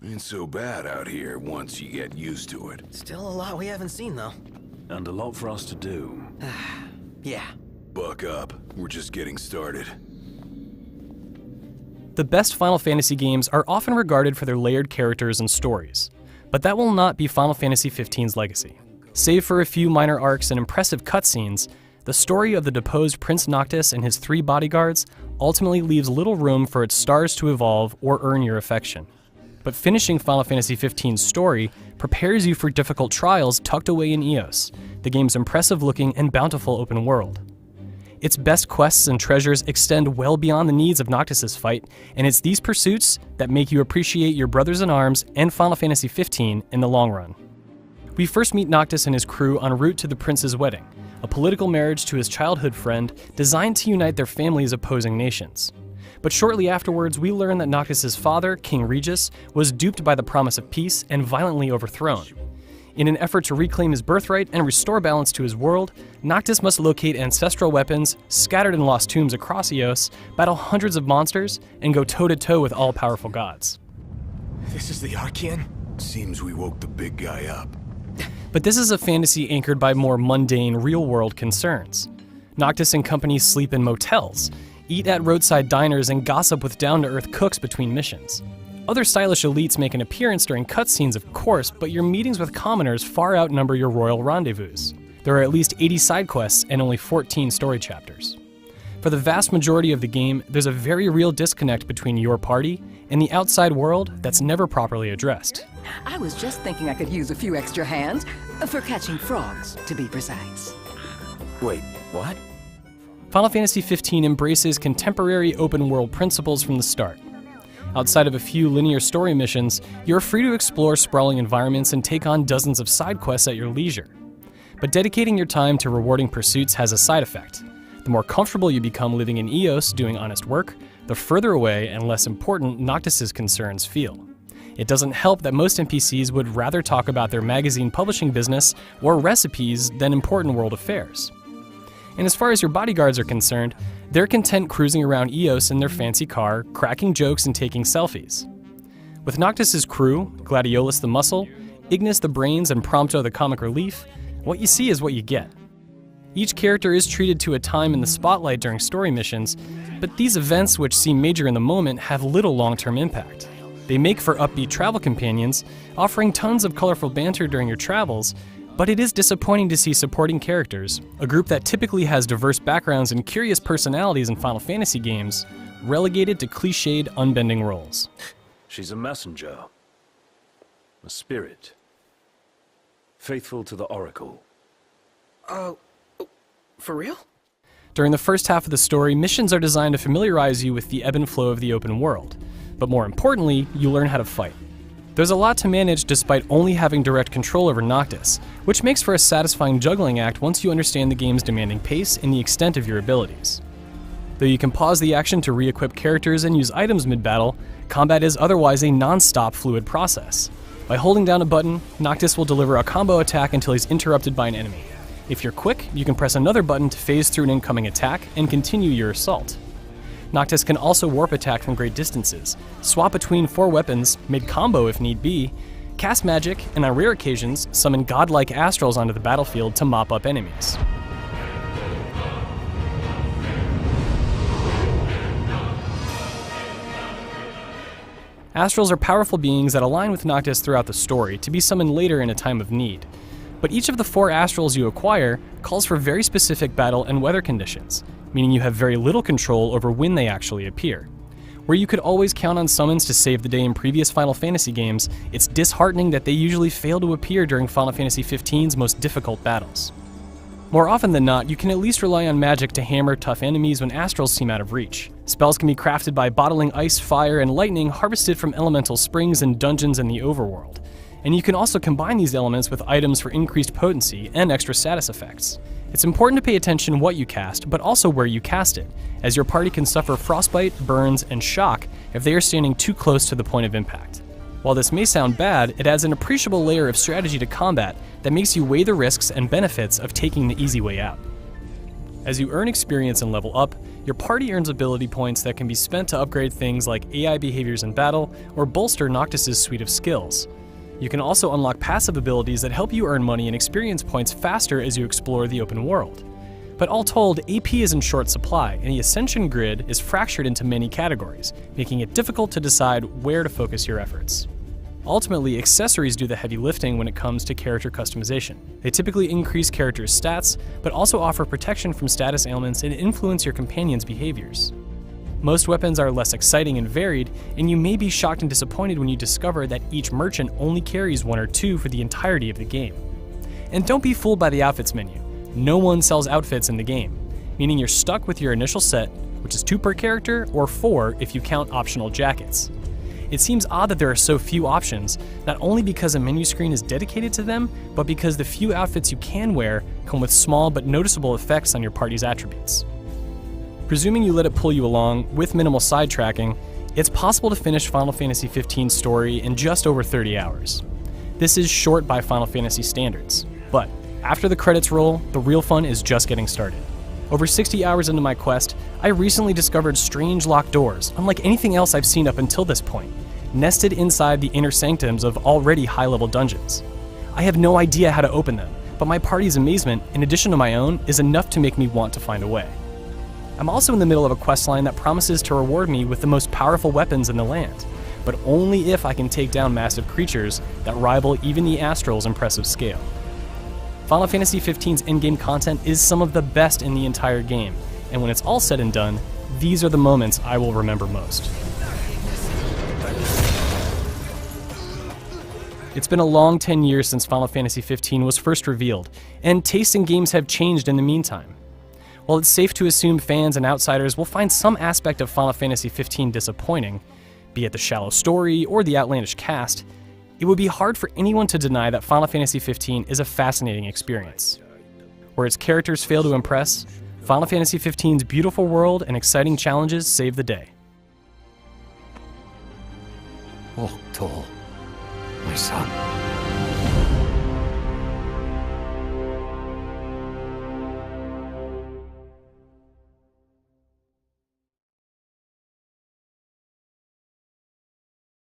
Ain't so bad out here once you get used to it. Still a lot we haven't seen, though. And a lot for us to do. Yeah. Buck up. We're just getting started. The best Final Fantasy games are often regarded for their layered characters and stories, but that will not be Final Fantasy XV's legacy. Save for a few minor arcs and impressive cutscenes, the story of the deposed Prince Noctis and his 3 bodyguards ultimately leaves little room for its stars to evolve or earn your affection. But finishing Final Fantasy XV's story prepares you for difficult trials tucked away in Eos, the game's impressive-looking and bountiful open world. Its best quests and treasures extend well beyond the needs of Noctis' fight, and it's these pursuits that make you appreciate your brothers-in-arms and Final Fantasy XV in the long run. We first meet Noctis and his crew en route to the prince's wedding, a political marriage to his childhood friend designed to unite their families' opposing nations. But shortly afterwards, we learn that Noctis' father, King Regis, was duped by the promise of peace and violently overthrown. In an effort to reclaim his birthright and restore balance to his world, Noctis must locate ancestral weapons, scattered in lost tombs across Eos, battle hundreds of monsters, and go toe-to-toe with all-powerful gods. This is the Archean? Seems we woke the big guy up. But this is a fantasy anchored by more mundane, real-world concerns. Noctis and company sleep in motels, eat at roadside diners, and gossip with down-to-earth cooks between missions. Other stylish elites make an appearance during cutscenes, of course, but your meetings with commoners far outnumber your royal rendezvous. There are at least 80 side quests and only 14 story chapters. For the vast majority of the game, there's a very real disconnect between your party and the outside world that's never properly addressed. I was just thinking I could use a few extra hands for catching frogs, to be precise. Wait, what? Final Fantasy XV embraces contemporary open-world principles from the start. Outside of a few linear story missions, you're free to explore sprawling environments and take on dozens of side quests at your leisure. But dedicating your time to rewarding pursuits has a side effect. The more comfortable you become living in Eos doing honest work, the further away and less important Noctis' concerns feel. It doesn't help that most NPCs would rather talk about their magazine publishing business or recipes than important world affairs. And as far as your bodyguards are concerned, they're content cruising around Eos in their fancy car, cracking jokes and taking selfies. With Noctis' crew, Gladiolus the muscle, Ignis the brains, and Prompto the comic relief, what you see is what you get. Each character is treated to a time in the spotlight during story missions, but these events, which seem major in the moment, have little long-term impact. They make for upbeat travel companions, offering tons of colorful banter during your travels, but it is disappointing to see supporting characters, a group that typically has diverse backgrounds and curious personalities in Final Fantasy games, relegated to cliched, unbending roles. She's a messenger. A spirit. Faithful to the Oracle. For real? During the first half of the story, missions are designed to familiarize you with the ebb and flow of the open world. But more importantly, you learn how to fight. There's a lot to manage despite only having direct control over Noctis, which makes for a satisfying juggling act once you understand the game's demanding pace and the extent of your abilities. Though you can pause the action to re-equip characters and use items mid-battle, combat is otherwise a non-stop fluid process. By holding down a button, Noctis will deliver a combo attack until he's interrupted by an enemy. If you're quick, you can press another button to phase through an incoming attack and continue your assault. Noctis can also warp attack from great distances, swap between 4 weapons, mid-combo if need be, cast magic, and on rare occasions, summon godlike astrals onto the battlefield to mop up enemies. Astrals are powerful beings that align with Noctis throughout the story to be summoned later in a time of need. But each of the 4 astrals you acquire calls for very specific battle and weather conditions, meaning you have very little control over when they actually appear. Where you could always count on summons to save the day in previous Final Fantasy games, it's disheartening that they usually fail to appear during Final Fantasy XV's most difficult battles. More often than not, you can at least rely on magic to hammer tough enemies when astrals seem out of reach. Spells can be crafted by bottling ice, fire, and lightning harvested from elemental springs and dungeons in the overworld. And you can also combine these elements with items for increased potency and extra status effects. It's important to pay attention what you cast, but also where you cast it, as your party can suffer frostbite, burns, and shock if they are standing too close to the point of impact. While this may sound bad, it adds an appreciable layer of strategy to combat that makes you weigh the risks and benefits of taking the easy way out. As you earn experience and level up, your party earns ability points that can be spent to upgrade things like AI behaviors in battle or bolster Noctis's suite of skills. You can also unlock passive abilities that help you earn money and experience points faster as you explore the open world. But all told, AP is in short supply, and the Ascension grid is fractured into many categories, making it difficult to decide where to focus your efforts. Ultimately, accessories do the heavy lifting when it comes to character customization. They typically increase characters' stats, but also offer protection from status ailments and influence your companions' behaviors. Most weapons are less exciting and varied, and you may be shocked and disappointed when you discover that each merchant only carries one or two for the entirety of the game. And don't be fooled by the outfits menu. No one sells outfits in the game, meaning you're stuck with your initial set, which is 2 per character or 4 if you count optional jackets. It seems odd that there are so few options, not only because a menu screen is dedicated to them, but because the few outfits you can wear come with small but noticeable effects on your party's attributes. Presuming you let it pull you along with minimal sidetracking, it's possible to finish Final Fantasy XV's story in just over 30 hours. This is short by Final Fantasy standards, but after the credits roll, the real fun is just getting started. Over 60 hours into my quest, I recently discovered strange locked doors, unlike anything else I've seen up until this point, nested inside the inner sanctums of already high-level dungeons. I have no idea how to open them, but my party's amazement, in addition to my own, is enough to make me want to find a way. I'm also in the middle of a questline that promises to reward me with the most powerful weapons in the land, but only if I can take down massive creatures that rival even the Astral's impressive scale. Final Fantasy XV's in-game content is some of the best in the entire game, and when it's all said and done, these are the moments I will remember most. It's been a long 10 years since Final Fantasy XV was first revealed, and tastes in games have changed in the meantime. While it's safe to assume fans and outsiders will find some aspect of Final Fantasy XV disappointing, be it the shallow story or the outlandish cast, it would be hard for anyone to deny that Final Fantasy XV is a fascinating experience. Where its characters fail to impress, Final Fantasy XV's beautiful world and exciting challenges save the day. Oh, Toll, my son.